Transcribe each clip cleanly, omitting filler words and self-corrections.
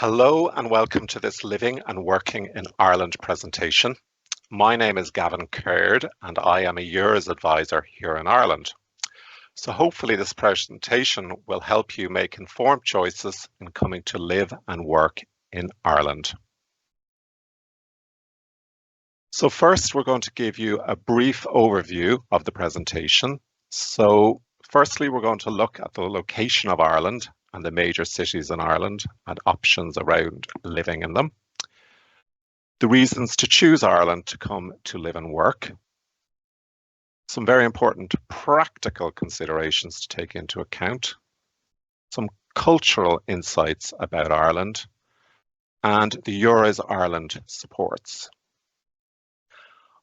Hello and welcome to this Living and Working in Ireland presentation. My name is Gavin Caird and I am a EURES advisor here in Ireland. So hopefully this presentation will help you make informed choices in coming to live and work in Ireland. So first we're going to give you a brief overview of the presentation. So firstly we're going to look at the location of Ireland and the major cities in Ireland and options around living in them. The reasons to choose Ireland to come to live and work. Some very important practical considerations to take into account. Some cultural insights about Ireland and the EURES Ireland supports.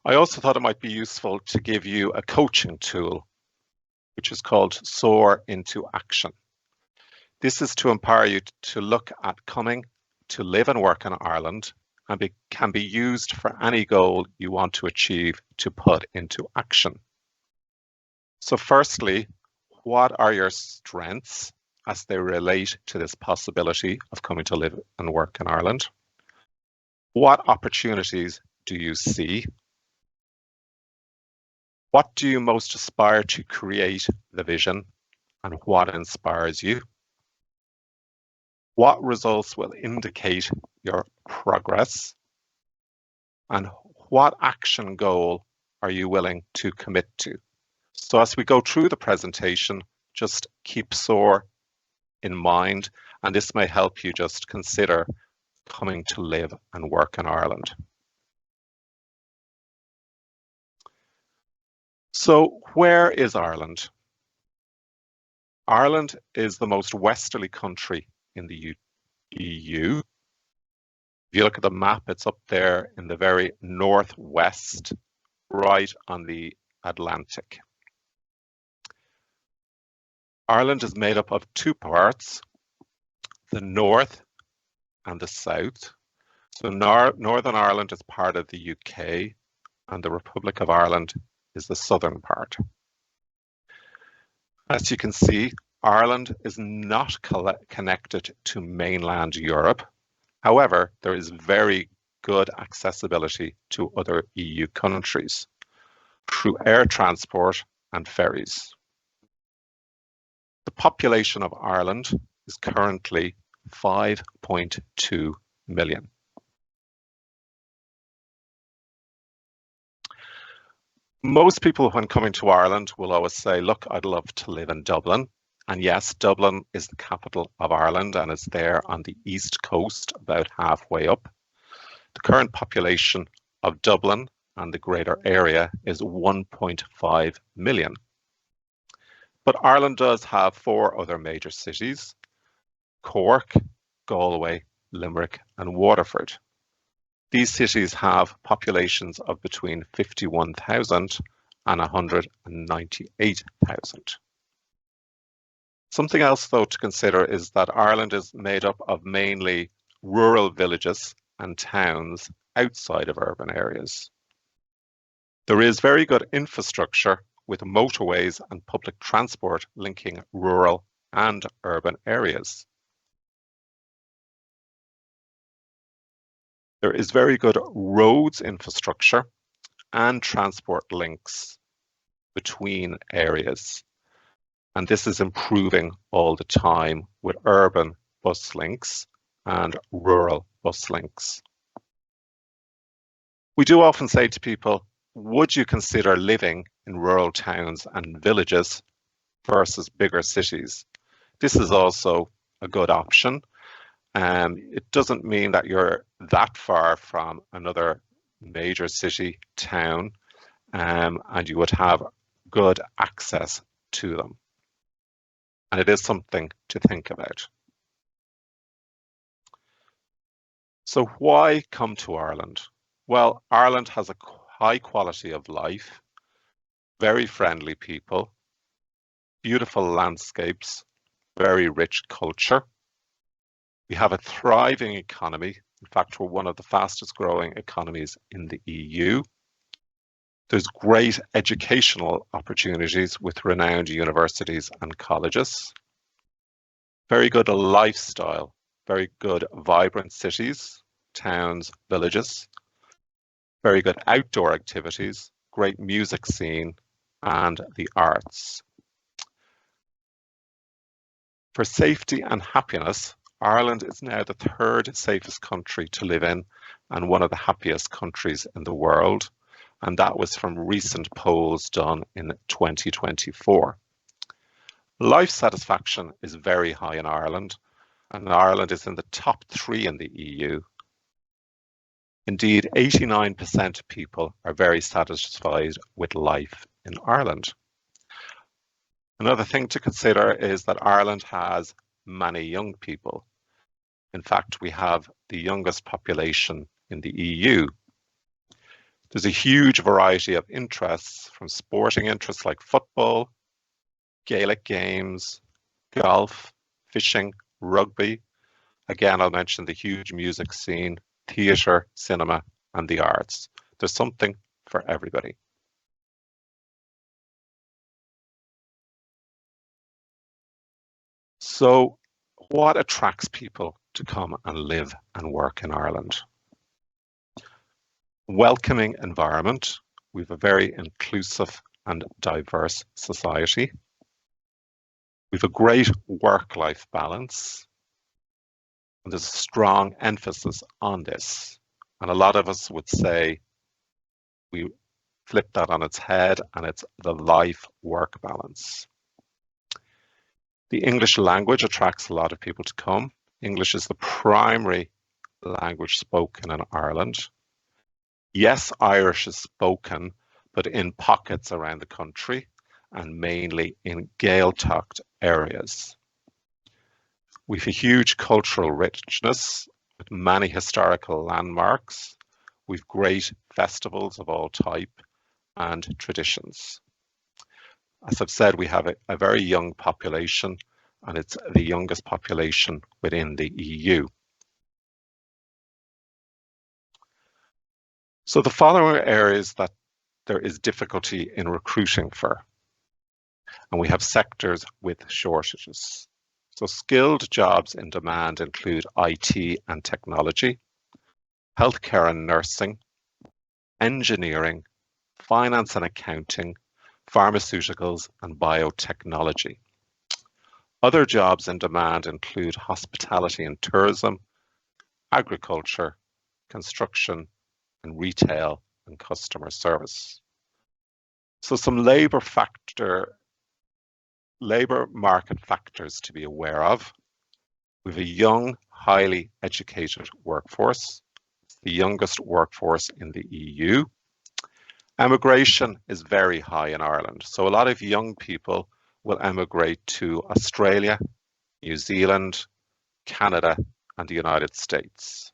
I also thought it might be useful to give you a coaching tool, which is called Soar into Action. This is to empower you to look at coming to live and work in Ireland and can be used for any goal you want to achieve to put into action. So firstly, what are your strengths as they relate to this possibility of coming to live and work in Ireland? What opportunities do you see? What do you most aspire to create the vision and what inspires you? What results will indicate your progress? And what action goal are you willing to commit to? So as we go through the presentation, just keep SOAR in mind, and this may help you just consider coming to live and work in Ireland. So where is Ireland? Ireland is the most westerly country in the EU. If you look at the map, it's up there in the very northwest, right on the Atlantic. Ireland is made up of two parts, the north and the south. So Northern Ireland is part of the UK and the Republic of Ireland is the southern part. As you can see, Ireland is not connected to mainland Europe. However, there is very good accessibility to other EU countries through air transport and ferries. The population of Ireland is currently 5.2 million. Most people when coming to Ireland will always say, look, I'd love to live in Dublin. And yes, Dublin is the capital of Ireland and it's there on the east coast, about halfway up. The current population of Dublin and the greater area is 1.5 million. But Ireland does have four other major cities: Cork, Galway, Limerick and Waterford. These cities have populations of between 51,000 and 198,000. Something else, though, to consider is that Ireland is made up of mainly rural villages and towns outside of urban areas. There is very good infrastructure with motorways and public transport linking rural and urban areas. There is very good roads infrastructure and transport links between areas. And this is improving all the time with urban bus links and rural bus links. We do often say to people, would you consider living in rural towns and villages versus bigger cities? This is also a good option. It doesn't mean that you're that far from another major city, town, and you would have good access to them. And it is something to think about. So why come to Ireland? Well, Ireland has a high quality of life, very friendly people, beautiful landscapes, very rich culture. We have a thriving economy. In fact, we're one of the fastest growing economies in the EU. There's great educational opportunities with renowned universities and colleges. Very good lifestyle very good, vibrant cities, towns, villages, very good outdoor activities, great music scene, and the arts. For safety and happiness, Ireland is now the third safest country to live in and one of the happiest countries in the world. And that was from recent polls done in 2024. Life satisfaction is very high in Ireland, and Ireland is in the top 3 in the EU. Indeed, 89% of people are very satisfied with life in Ireland. Another thing to consider is that Ireland has many young people. In fact, we have the youngest population in the EU. There's a huge variety of interests, from sporting interests like football, Gaelic games, golf, fishing, rugby. Again, I'll mention the huge music scene, theatre, cinema, and the arts. There's something for everybody. So, what attracts people to come and live and work in Ireland? Welcoming environment. We have a very inclusive and diverse society. We have a great work-life balance. And there's a strong emphasis on this. And a lot of us would say we flip that on its head, and it's the life-work balance. The English language attracts a lot of people to come. English is the primary language spoken in Ireland. Yes, Irish is spoken, but in pockets around the country and mainly in Gaeltacht areas. We've a huge cultural richness with many historical landmarks. We've great festivals of all type and traditions. As I've said, we have a very young population, and it's the youngest population within the EU. So the following areas that there is difficulty in recruiting for, and we have sectors with shortages. So skilled jobs in demand include IT and technology, healthcare and nursing, engineering, finance and accounting, pharmaceuticals and biotechnology. Other jobs in demand include hospitality and tourism, agriculture, construction, and retail and customer service. So some labour market factors to be aware of. We have a young, highly educated workforce, the youngest workforce in the EU. Emigration is very high in Ireland. So a lot of young people will emigrate to Australia, New Zealand, Canada, and the United States.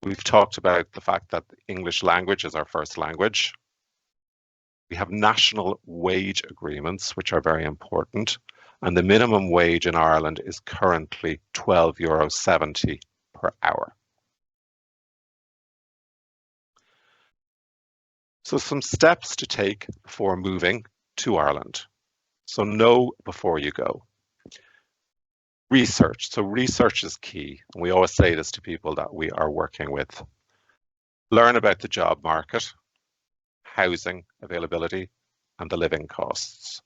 We've talked about the fact that English language is our first language. We have national wage agreements, which are very important. And the minimum wage in Ireland is currently €12.70 per hour. So some steps to take before moving to Ireland. So know before you go. Research. So research is key. And we always say this to people that we are working with. Learn about the job market, housing availability, and the living costs.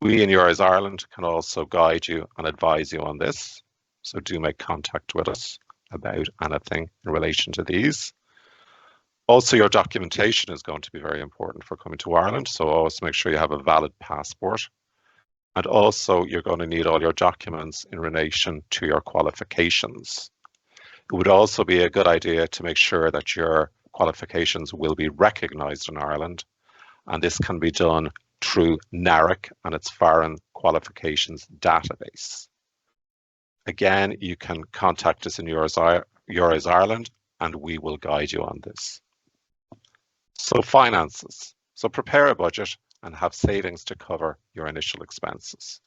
We in EURES Ireland can also guide you and advise you on this. So do make contact with us about anything in relation to these. Also, your documentation is going to be very important for coming to Ireland. So always make sure you have a valid passport. And also you're going to need all your documents in relation to your qualifications. It would also be a good idea to make sure that your qualifications will be recognised in Ireland. And this can be done through NARIC and its Foreign Qualifications database. Again, you can contact us in EURES Ireland and we will guide you on this. So finances. So prepare a budget and have savings to cover your initial expenses.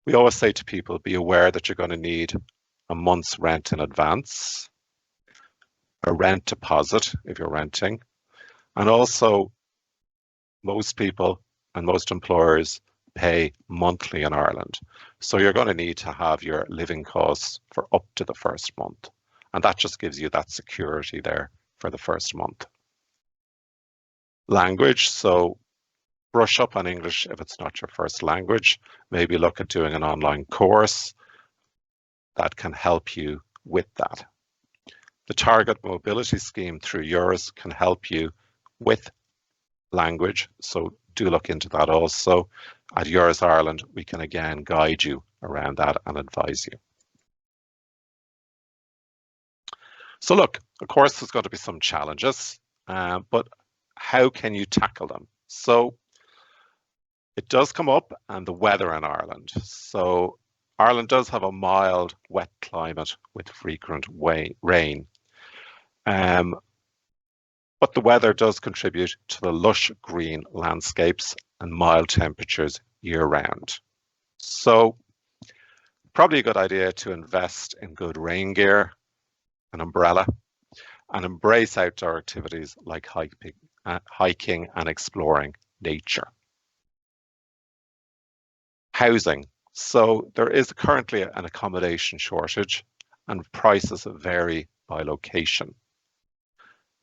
We always say to people, be aware that you're going to need a month's rent in advance, a rent deposit if you're renting, and also most people and most employers pay monthly in Ireland. So you're going to need to have your living costs for up to the first month. And that just gives you that security there for the first month. Language, so brush up on English if it's not your first language. Maybe look at doing an online course that can help you with that. The Target Mobility Scheme through EURES can help you with language, so do look into that also. At EURES Ireland, we can again guide you around that and advise you. So look, of course, there's going to be some challenges, but how can you tackle them? So it does come up, and the weather in Ireland. So Ireland does have a mild, wet climate with frequent rain. But the weather does contribute to the lush green landscapes and mild temperatures year-round. So probably a good idea to invest in good rain gear, an umbrella, and embrace outdoor activities like hiking and exploring nature. Housing. So there is currently an accommodation shortage and prices vary by location.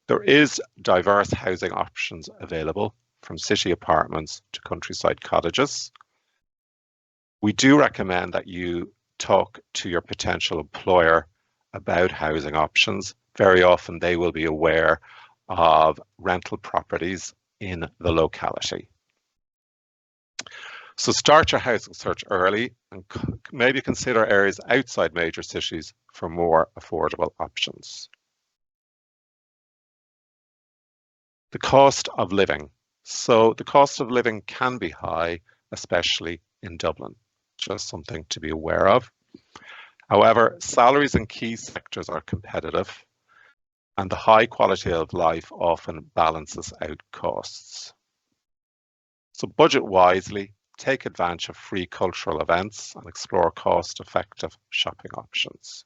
There is diverse housing options available, from city apartments to countryside cottages. We do recommend that you talk to your potential employer about housing options. Very often they will be aware of rental properties in the locality. So start your housing search early and maybe consider areas outside major cities for more affordable options. The cost of living. So the cost of living can be high, especially in Dublin. Just something to be aware of. However, salaries in key sectors are competitive, and the high quality of life often balances out costs. So budget wisely, take advantage of free cultural events and explore cost-effective shopping options.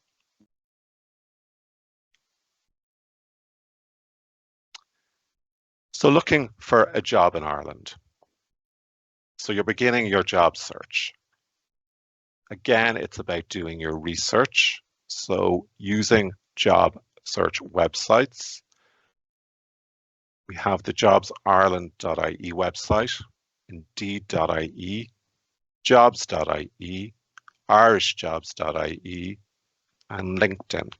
So looking for a job in Ireland. So you're beginning your job search. Again, it's about doing your research. So using job search websites. We have the jobsireland.ie website, indeed.ie, jobs.ie, irishjobs.ie, and LinkedIn.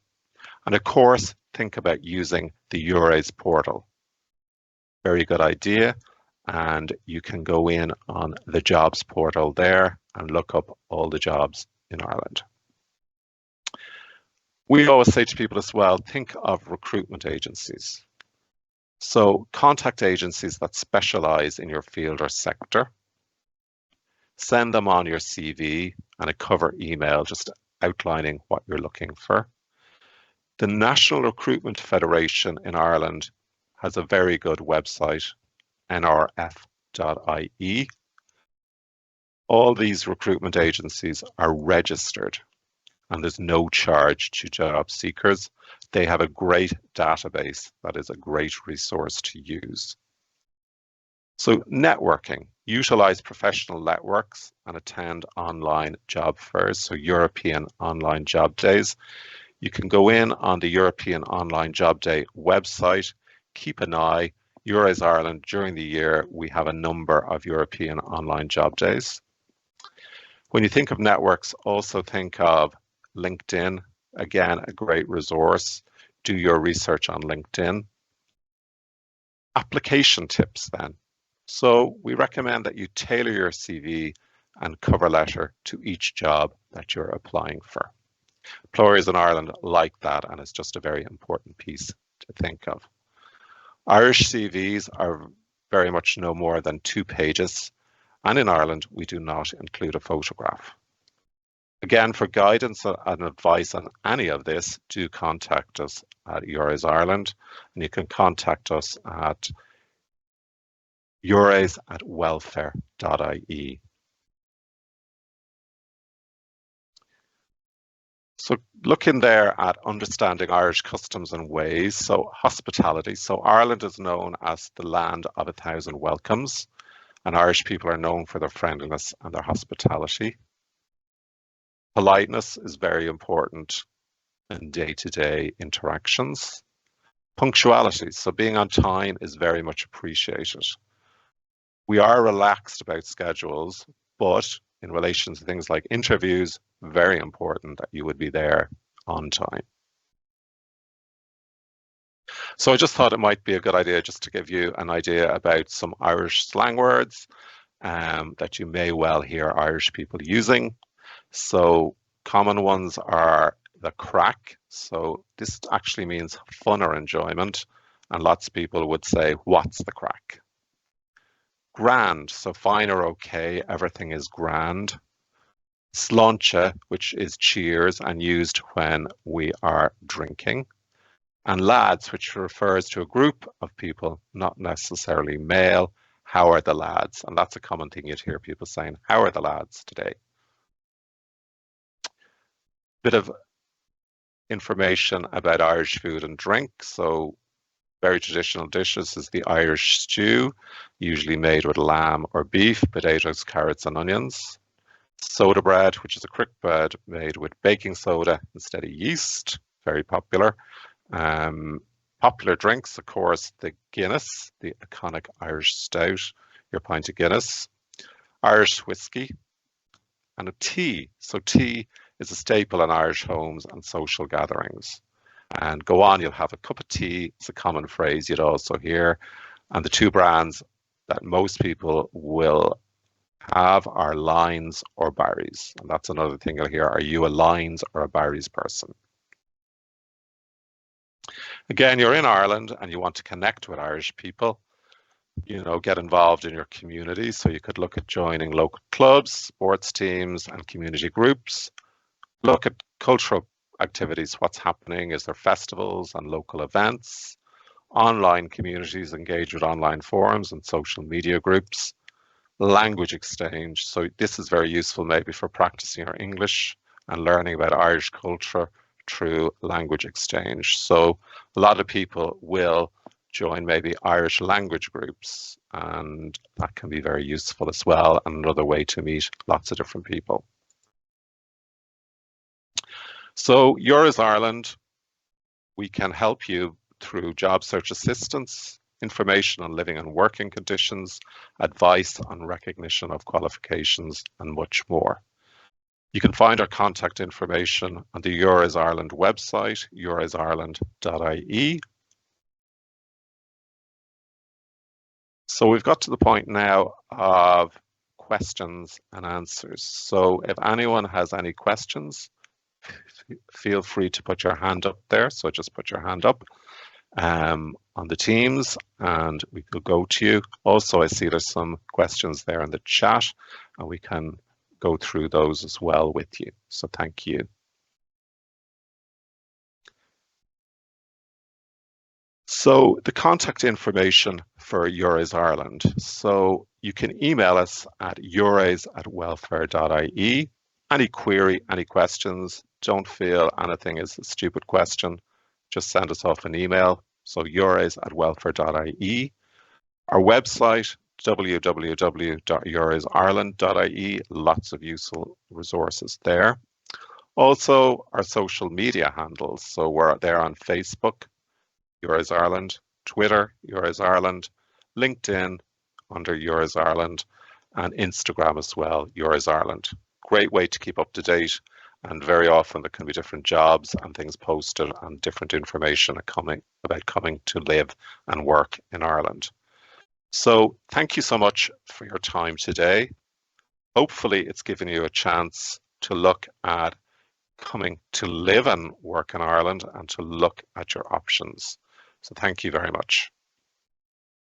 And of course, think about using the EURES portal. Very good idea. And you can go in on the jobs portal there and look up all the jobs in Ireland. We always say to people as well, think of recruitment agencies. So contact agencies that specialize in your field or sector. Send them on your CV and a cover email just outlining what you're looking for. The National Recruitment Federation in Ireland has a very good website, nrf.ie. All these recruitment agencies are registered and there's no charge to job seekers. They have a great database that is a great resource to use. So networking, utilize professional networks and attend online job fairs, so European online job days. You can go in on the European Online Job Day website, keep an eye. EURES Ireland, during the year, we have a number of European online job days. When you think of networks, also think of LinkedIn, again, a great resource. Do your research on LinkedIn. Application tips then. So we recommend that you tailor your CV and cover letter to each job that you're applying for. Employers in Ireland like that, and it's just a very important piece to think of. Irish CVs are very much no more than 2 pages, and in Ireland we do not include a photograph. Again, for guidance and advice on any of this, do contact us at EURES Ireland, and you can contact us at eures@welfare.ie. So looking there at understanding Irish customs and ways, so hospitality. So Ireland is known as the land of 1,000 welcomes. and Irish people are known for their friendliness and their hospitality. Politeness is very important in day-to-day interactions. Punctuality, so being on time is very much appreciated. We are relaxed about schedules, but in relation to things like interviews, very important that you would be there on time. So I just thought it might be a good idea just to give you an idea about some Irish slang words that you may well hear Irish people using. So common ones are the crack. So this actually means fun or enjoyment. And lots of people would say, what's the crack? Grand, so fine or okay, everything is grand. Sláinte, which is cheers and used when we are drinking. And lads, which refers to a group of people, not necessarily male. How are the lads? And that's a common thing you'd hear people saying, how are the lads today? Bit of information about Irish food and drink. So very traditional dishes is the Irish stew, usually made with lamb or beef, potatoes, carrots and onions. Soda bread, which is a crick bread made with baking soda instead of yeast, very popular. Popular drinks, of course, the Guinness, the iconic Irish stout, your pint of Guinness. Irish whiskey, and a tea. So tea is a staple in Irish homes and social gatherings. And go on, you'll have a cup of tea. It's a common phrase you'd also hear. And the two brands that most people will have are Lines or Barry's. And that's another thing you'll hear. Are you a Lines or a Barry's person? Again, you're in Ireland and you want to connect with Irish people, you know, get involved in your community. So you could look at joining local clubs, sports teams and community groups. Look at cultural activities, what's happening, is there festivals and local events? Online communities engage with online forums and social media groups. Language exchange, so this is very useful maybe for practicing your English and learning about Irish culture through language exchange. So a lot of people will join maybe Irish language groups, and that can be very useful as well, and another way to meet lots of different people. So EURES Ireland, we can help you through job search assistance, information on living and working conditions, advice on recognition of qualifications, and much more. You can find our contact information on the EURES Ireland website, euresireland.ie. So we've got to the point now of questions and answers. So if anyone has any questions, feel free to put your hand up there. So just put your hand up on the Teams and we will go to you. Also, I see there's some questions there in the chat and we can go through those as well with you. So thank you. So the contact information for EURES Ireland. So you can email us at eures@welfare.ie. Any query, any questions, don't feel anything is a stupid question, just send us off an email. So eures@welfare.ie. Our website, www.euresireland.ie, lots of useful resources there. Also, our social media handles. So we're there on Facebook, EURES Ireland, Twitter, EURES Ireland, LinkedIn under EURES Ireland, and Instagram as well, EURES Ireland. Great way to keep up to date, and very often there can be different jobs and things posted and different information about coming to live and work in Ireland. So thank you so much for your time today. Hopefully it's given you a chance to look at coming to live and work in Ireland and to look at your options. So thank you very much.